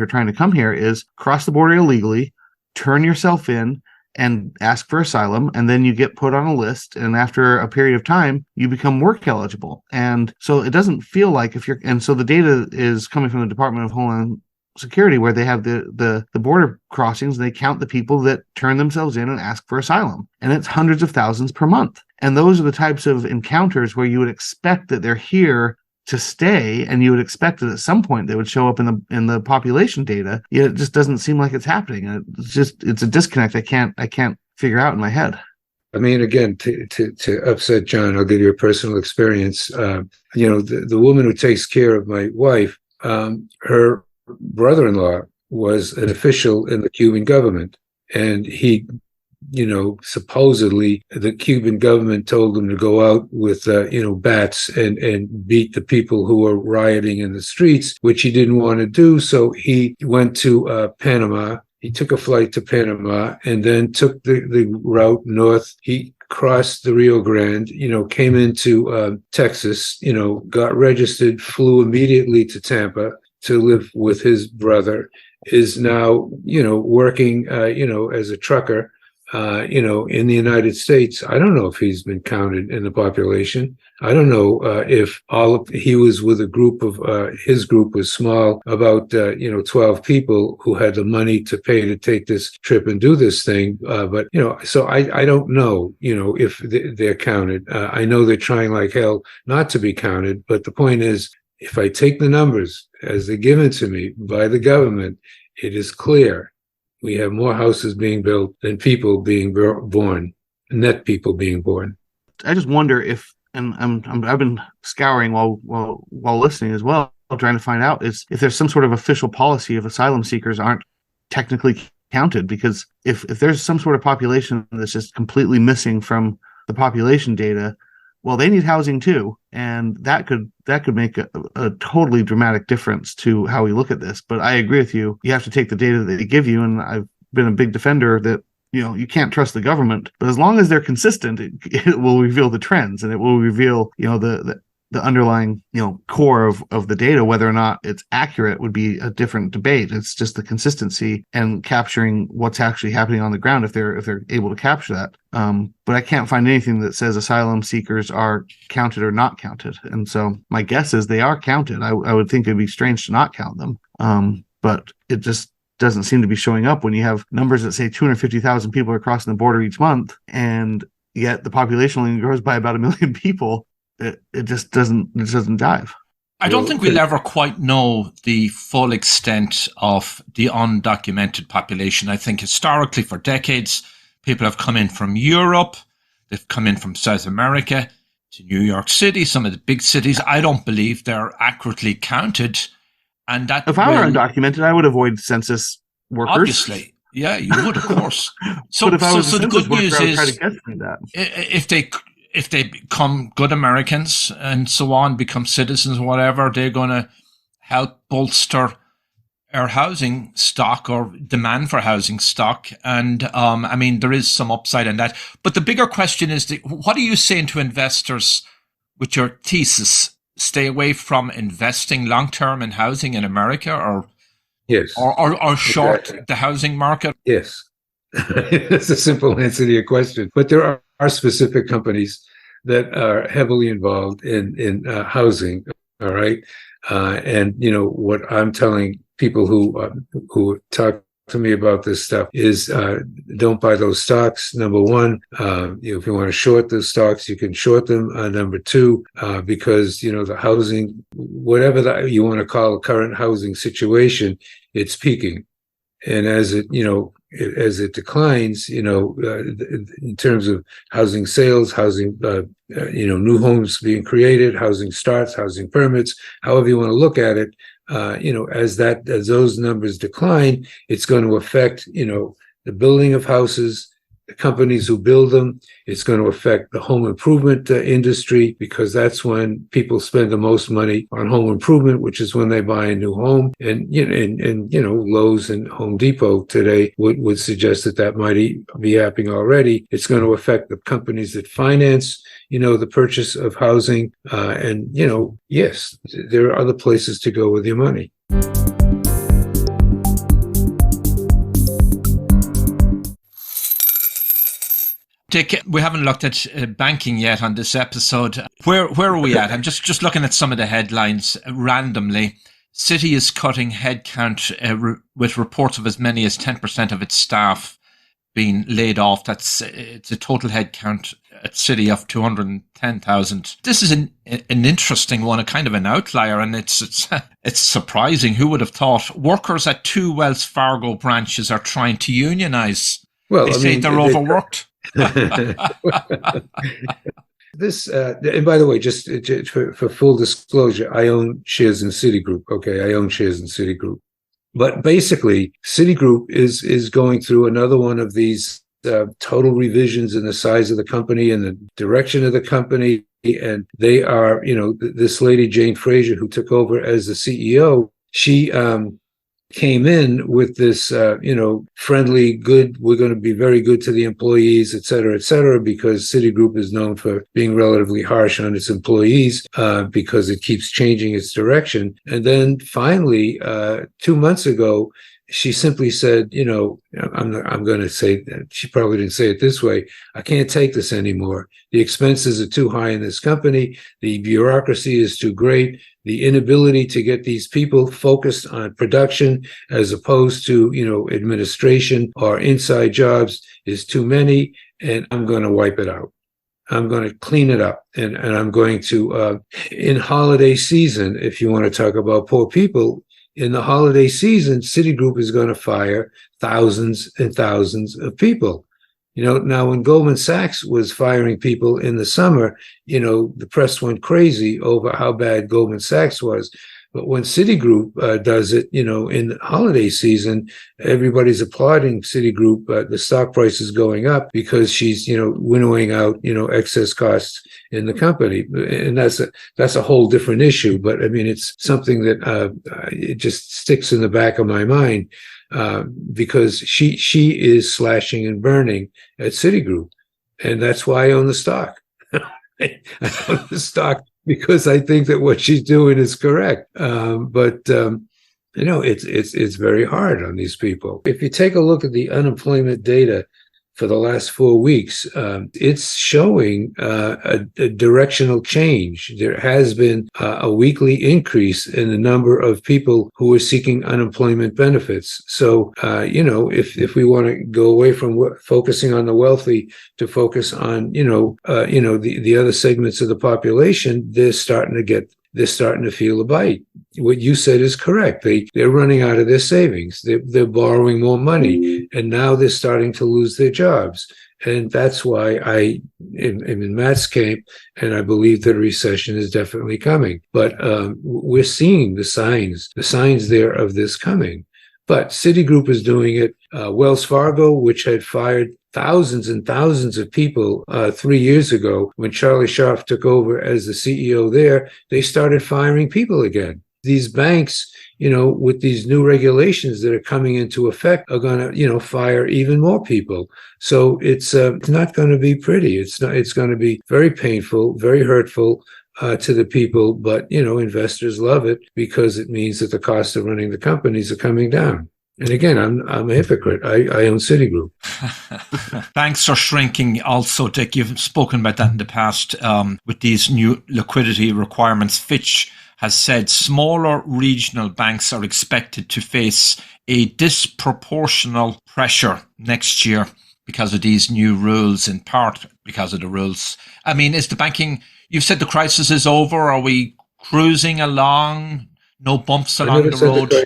trying to come here is cross the border illegally, turn yourself in and ask for asylum, and then you get put on a list, and after a period of time you become work eligible. And so it doesn't feel like so the data is coming from the Department of Homeland Security, where they have the border crossings, and they count the people that turn themselves in and ask for asylum, and it's hundreds of thousands per month. And those are the types of encounters where you would expect that they're here to stay, and you would expect that at some point they would show up in the population data. Yet it just doesn't seem like it's happening. It's a disconnect I can't figure out in my head. I mean, again, to upset John, I'll give you a personal experience. The woman who takes care of my wife, her brother-in-law was an official in the Cuban government, and he, supposedly the Cuban government told him to go out with, bats and beat the people who were rioting in the streets, which he didn't want to do. So he went to Panama. He took a flight to Panama and then took the route north. He crossed the Rio Grande, came into Texas, got registered, flew immediately to Tampa to live with his brother, is now, working, as a trucker, in the United States. I don't know if he's been counted in the population. I don't know if he was with a group of, his group was small, about, 12 people who had the money to pay to take this trip and do this thing. But, so I don't know, if they're counted. I know they're trying like hell not to be counted. But the point is, if I take the numbers as they're given to me by the government, it is clear we have more houses being built than people being born, net people being born. I just wonder if, and I've been scouring while listening as well, trying to find out if there's some sort of official policy of asylum seekers aren't technically counted. Because if there's some sort of population that's just completely missing from the population data, well, they need housing too, and that could make a totally dramatic difference to how we look at this. But I agree with you. You have to take the data that they give you, and I've been a big defender that you can't trust the government, but as long as they're consistent, it will reveal the trends, and it will reveal, the underlying, core of the data. Whether or not it's accurate would be a different debate. It's just the consistency and capturing what's actually happening on the ground, if they're able to capture that. But I can't find anything that says asylum seekers are counted or not counted. And so my guess is they are counted. I would think it'd be strange to not count them. But it just doesn't seem to be showing up when you have numbers that say 250,000 people are crossing the border each month, and yet the population only grows by about 1 million people. It just doesn't jive. I don't think we'll ever quite know the full extent of the undocumented population. I think historically, for decades, people have come in from Europe, they've come in from South America to New York City, some of the big cities. I don't believe they're accurately counted. And that, if I were undocumented, I would avoid census workers. Obviously. Yeah, you would, of course. So, but if I was so the good news worker, is, I would try to guesstimate that. if they become good Americans and so on, become citizens, whatever, they're going to help bolster our housing stock or demand for housing stock. And there is some upside in that. But the bigger question is, what are you saying to investors with your thesis? Stay away from investing long-term in housing in America, or yes, or short exactly. The housing market? Yes. It's a simple answer to your question. But there are specific companies that are heavily involved in housing. All right. And, what I'm telling people who talk to me about this stuff is don't buy those stocks. Number one, if you want to short those stocks, you can short them. Number two, because, the housing, whatever that you want to call the current housing situation, it's peaking. And as it declines, in terms of housing sales, housing, new homes being created, housing starts, housing permits, however you want to look at it, as those numbers decline, it's going to affect, the building of houses, the companies who build them. It's going to affect the home improvement industry, because that's when people spend the most money on home improvement, which is when they buy a new home. And Lowe's and Home Depot today would suggest that might be happening already. It's going to affect the companies that finance, the purchase of housing. Yes, there are other places to go with your money. Dick, we haven't looked at banking yet on this episode. Where are we at? I'm just looking at some of the headlines randomly. Citi is cutting headcount with reports of as many as 10% of its staff being laid off. It's a total headcount at Citi of 210,000. This is an interesting one, a kind of an outlier, and it's surprising. Who would have thought? Workers at 2 Wells Fargo branches are trying to unionize. They say they're overworked. This, and by the way, just for full disclosure, I own shares in Citigroup. Okay, I own shares in Citigroup. But basically, Citigroup is going through another one of these total revisions in the size of the company and the direction of the company. And they are, this lady, Jane Fraser, who took over as the CEO, she came in with this, friendly, good, we're going to be very good to the employees, et cetera, because Citigroup is known for being relatively harsh on its employees because it keeps changing its direction. And then finally, 2 months ago, she simply said, I'm going to say that she probably didn't say it this way. I can't take this anymore. The expenses are too high in this company. The bureaucracy is too great. The inability to get these people focused on production as opposed to, administration or inside jobs is too many. And I'm going to wipe it out. I'm going to clean it up. And I'm going to, in holiday season, if you want to talk about poor people, in the holiday season, Citigroup is going to fire thousands and thousands of people. Now when Goldman Sachs was firing people in the summer, the press went crazy over how bad Goldman Sachs was. But when Citigroup does it, in the holiday season, everybody's applauding Citigroup. The stock price is going up because she's, winnowing out, excess costs in the company. And that's a whole different issue. But I mean, it's something that it just sticks in the back of my mind because she is slashing and burning at Citigroup. And that's why I own the stock. I own the stock because I think that what she's doing is correct. But it's very hard on these people. If you take a look at the unemployment data for the last 4 weeks, it's showing a directional change. There has been a weekly increase in the number of people who are seeking unemployment benefits. So, if we want to go away from focusing on the wealthy to focus on, the other segments of the population, they're starting to feel the bite. What you said is correct. They're running out of their savings. They're borrowing more money, and now they're starting to lose their jobs. And that's why I'm in Matt's camp, and I believe that a recession is definitely coming. But we're seeing the signs there of this coming. But Citigroup is doing it. Wells Fargo, which had fired thousands and thousands of people 3 years ago, when Charlie Scharf took over as the CEO there, they started firing people again. These banks, with these new regulations that are coming into effect, are going to, fire even more people. So it's not going to be pretty. It's going to be very painful, very hurtful to the people. But, investors love it because it means that the cost of running the companies are coming down. And again, I'm a hypocrite. I own Citigroup. Banks are shrinking also, Dick. You've spoken about that in the past with these new liquidity requirements. Fitch has said smaller regional banks are expected to face a disproportional pressure next year because of these new rules, in part because of the rules. I mean, is the banking, you've said the crisis is over. Are we cruising along? No bumps along the road? I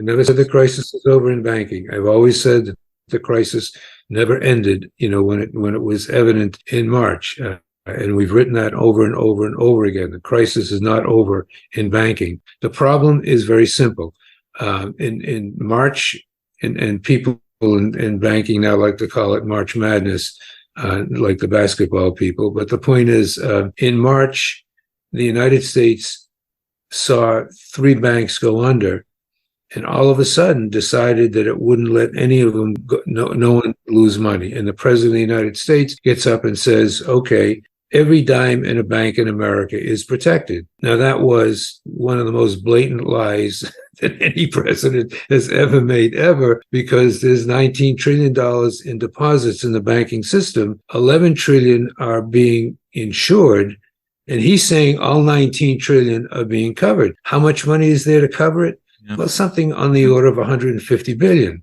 never said the crisis is over in banking. I've always said that the crisis never ended, when it was evident in March. And we've written that over and over and over again. The crisis is not over in banking. The problem is very simple. In March, and people in banking now like to call it March Madness, like the basketball people. But the point is, in March, the United States saw 3 banks go under, and all of a sudden decided that it wouldn't let any of them go, no one lose money. And the president of the United States gets up and says, okay, every dime in a bank in America is protected. Now, that was one of the most blatant lies that any president has ever made, because there's $19 trillion in deposits in the banking system. 11 trillion are being insured. And he's saying all 19 trillion are being covered. How much money is there to cover it? Yeah. Well, something on the order of 150 billion.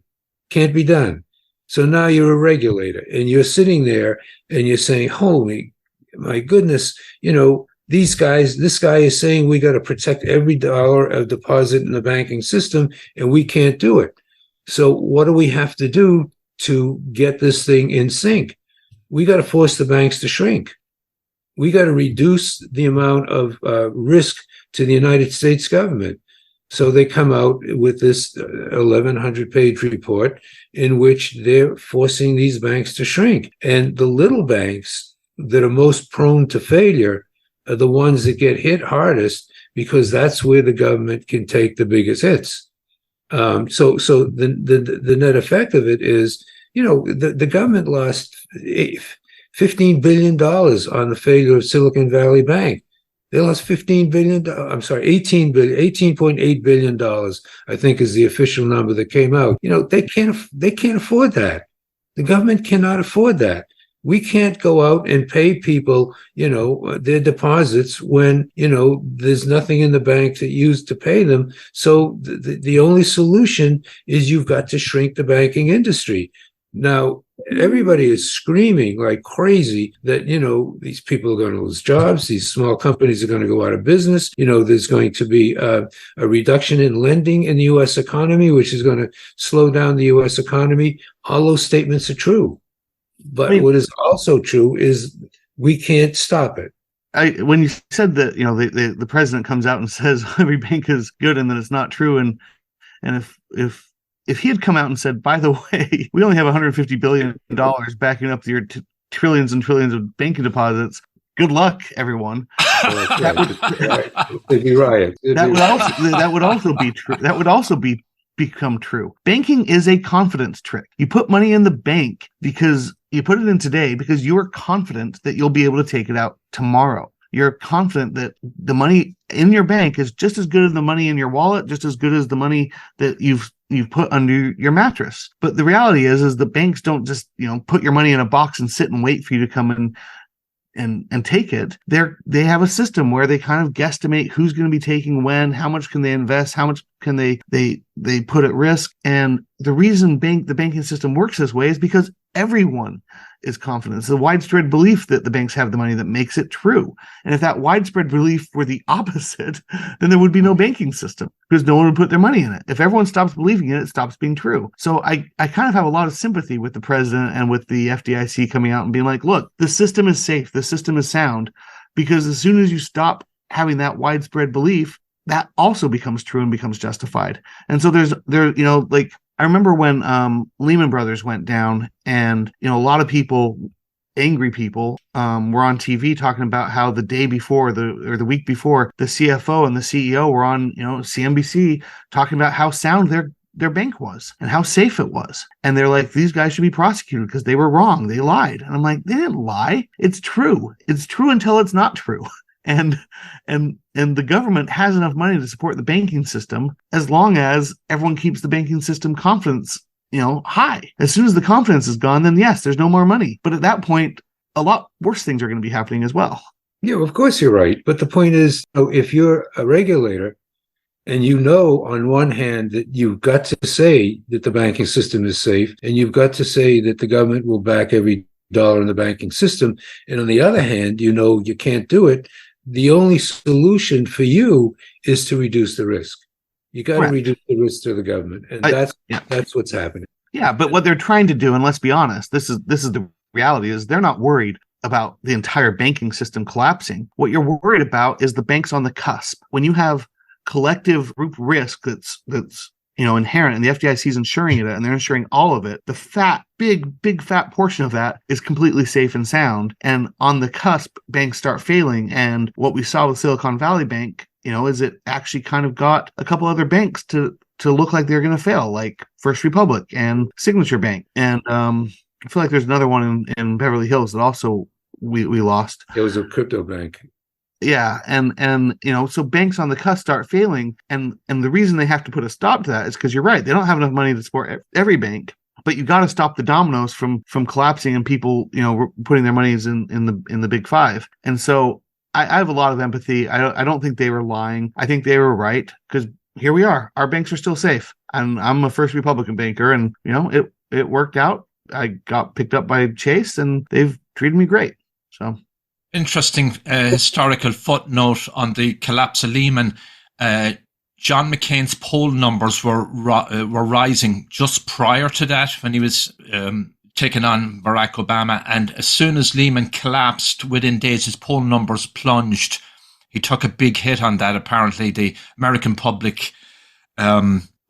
Can't be done. So now you're a regulator and you're sitting there and you're saying, holy, my goodness, this guy is saying we got to protect every dollar of deposit in the banking system, and we can't do it. So what do we have to do to get this thing in sync? We got to force the banks to shrink. We got to reduce the amount of risk to the United States government. So they come out with this 1,100-page report in which they're forcing these banks to shrink. And the little banks that are most prone to failure are the ones that get hit hardest, because that's where the government can take the biggest hits. So the net effect of it is, the government lost $15 billion on the failure of Silicon Valley Bank. They lost $18.8 billion, I think is the official number that came out. They can't afford that. The government cannot afford that. We can't go out and pay people, their deposits when, there's nothing in the bank to use to pay them. So the only solution is you've got to shrink the banking industry. Now, everybody is screaming like crazy that, these people are going to lose jobs. These small companies are going to go out of business. There's going to be a reduction in lending in the U.S. economy, which is going to slow down the U.S. economy. All those statements are true. But what is also true is we can't stop it. when you said that, the president comes out and says every bank is good and that it's not true, and if he had come out and said, by the way, we only have $150 billion backing up your trillions and trillions of banking deposits, good luck, everyone. It'd be right. That would also be true. That would also become true. Banking is a confidence trick. You put money in the bank because you put it in today because you are confident that you'll be able to take it out tomorrow. You're confident that the money in your bank is just as good as the money in your wallet, just as good as the money that you've put under your mattress. But the reality is the banks don't just, put your money in a box and sit and wait for you to come in and take it. They have a system where they kind of guesstimate who's going to be taking when, how much can they invest, how much can they put at risk. And the reason the banking system works this way is because everyone is confident. It's the widespread belief that the banks have the money that makes it true. And if that widespread belief were the opposite, then there would be no banking system because no one would put their money in it. If everyone stops believing it, it stops being true. So I kind of have a lot of sympathy with the president and with the FDIC coming out and being like, look, the system is safe. The system is sound, because as soon as you stop having that widespread belief, that also becomes true and becomes justified. And so I remember when Lehman Brothers went down, and a lot of people, angry people, were on TV talking about how the day before the week before, the CFO and the CEO were on CNBC talking about how sound their bank was and how safe it was. And they're like, these guys should be prosecuted because they were wrong. They lied. And I'm like, they didn't lie. It's true. It's true until it's not true. And the government has enough money to support the banking system as long as everyone keeps the banking system confidence, high. As soon as the confidence is gone, then yes, there's no more money. But at that point, a lot worse things are going to be happening as well. Yeah, of course you're right. But the point is, if you're a regulator and on one hand that you've got to say that the banking system is safe, and you've got to say that the government will back every dollar in the banking system, and on the other hand, you can't do it, the only solution for you is to reduce the risk. You got to reduce the risk to the government, and that's what's happening. Yeah, but what they're trying to do, and let's be honest, this is the reality, is they're not worried about the entire banking system collapsing. What you're worried about is the banks on the cusp. When you have collective group risk that's inherent, and the FDIC is insuring it, and they're insuring all of it, the big fat portion of that is completely safe and sound. And on the cusp, banks start failing. And what we saw with Silicon Valley Bank, is it actually kind of got a couple other banks to look like they're going to fail, like First Republic and Signature Bank. And I feel like there's another one in Beverly Hills that also we lost. It was a crypto bank. Yeah, and so banks on the cusp start failing, and the reason they have to put a stop to that is because you're right, they don't have enough money to support every bank, but you got to stop the dominoes from collapsing and people putting their monies in the big five. And so I have a lot of empathy. I don't think they were lying. I think they were right, because here we are. Our banks are still safe, and I'm a First Republican banker, and it worked out. I got picked up by Chase, and they've treated me great. So. Interesting historical footnote on the collapse of Lehman. John McCain's poll numbers were rising just prior to that, when he was taking on Barack Obama. And as soon as Lehman collapsed, within days, his poll numbers plunged. He took a big hit on that. Apparently, the American public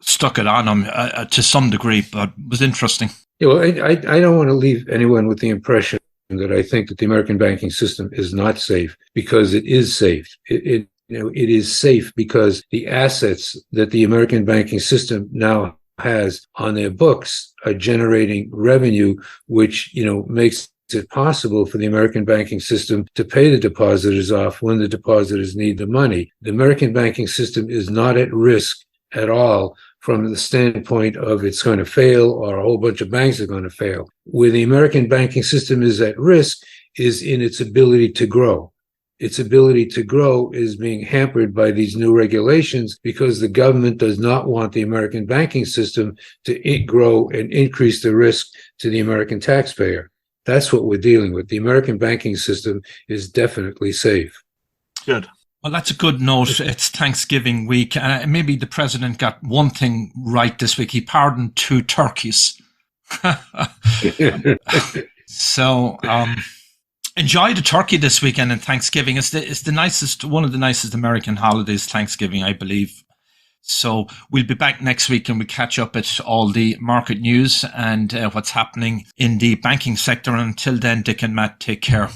stuck it on him to some degree, but it was interesting. Yeah, well, I don't want to leave anyone with the impression that I think that the American banking system is not safe, because it is safe. It is safe because the assets that the American banking system now has on their books are generating revenue, which makes it possible for the American banking system to pay the depositors off when the depositors need the money. The American banking system is not at risk at all from the standpoint of it's going to fail or a whole bunch of banks are going to fail. Where the American banking system is at risk is in its ability to grow. Its ability to grow is being hampered by these new regulations because the government does not want the American banking system to grow and increase the risk to the American taxpayer. That's what we're dealing with. The American banking system is definitely safe. Good. Well, that's a good note. It's Thanksgiving week. Maybe the president got one thing right this week. He pardoned 2 turkeys. So Enjoy the turkey this weekend and Thanksgiving. It's the nicest, one of the nicest American holidays, Thanksgiving, I believe. So we'll be back next week and we catch up at all the market news and what's happening in the banking sector. And until then, Dick and Matt, take care.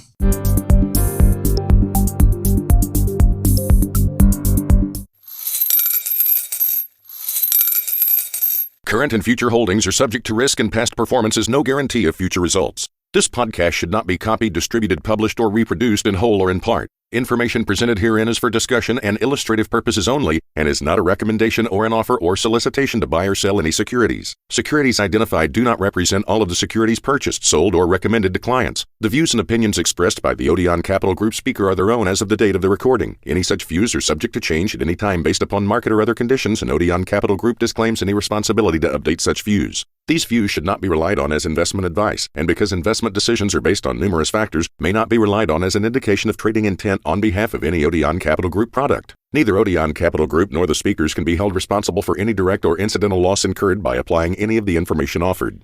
Current and future holdings are subject to risk, and past performance is no guarantee of future results. This podcast should not be copied, distributed, published, or reproduced in whole or in part. Information presented herein is for discussion and illustrative purposes only and is not a recommendation or an offer or solicitation to buy or sell any securities. Securities identified do not represent all of the securities purchased, sold, or recommended to clients. The views and opinions expressed by the ODEON Capital Group speaker are their own as of the date of the recording. Any such views are subject to change at any time based upon market or other conditions, and ODEON Capital Group disclaims any responsibility to update such views. These views should not be relied on as investment advice, and because investment decisions are based on numerous factors, may not be relied on as an indication of trading intent on behalf of any ODEON Capital Group product. Neither ODEON Capital Group nor the speakers can be held responsible for any direct or incidental loss incurred by applying any of the information offered.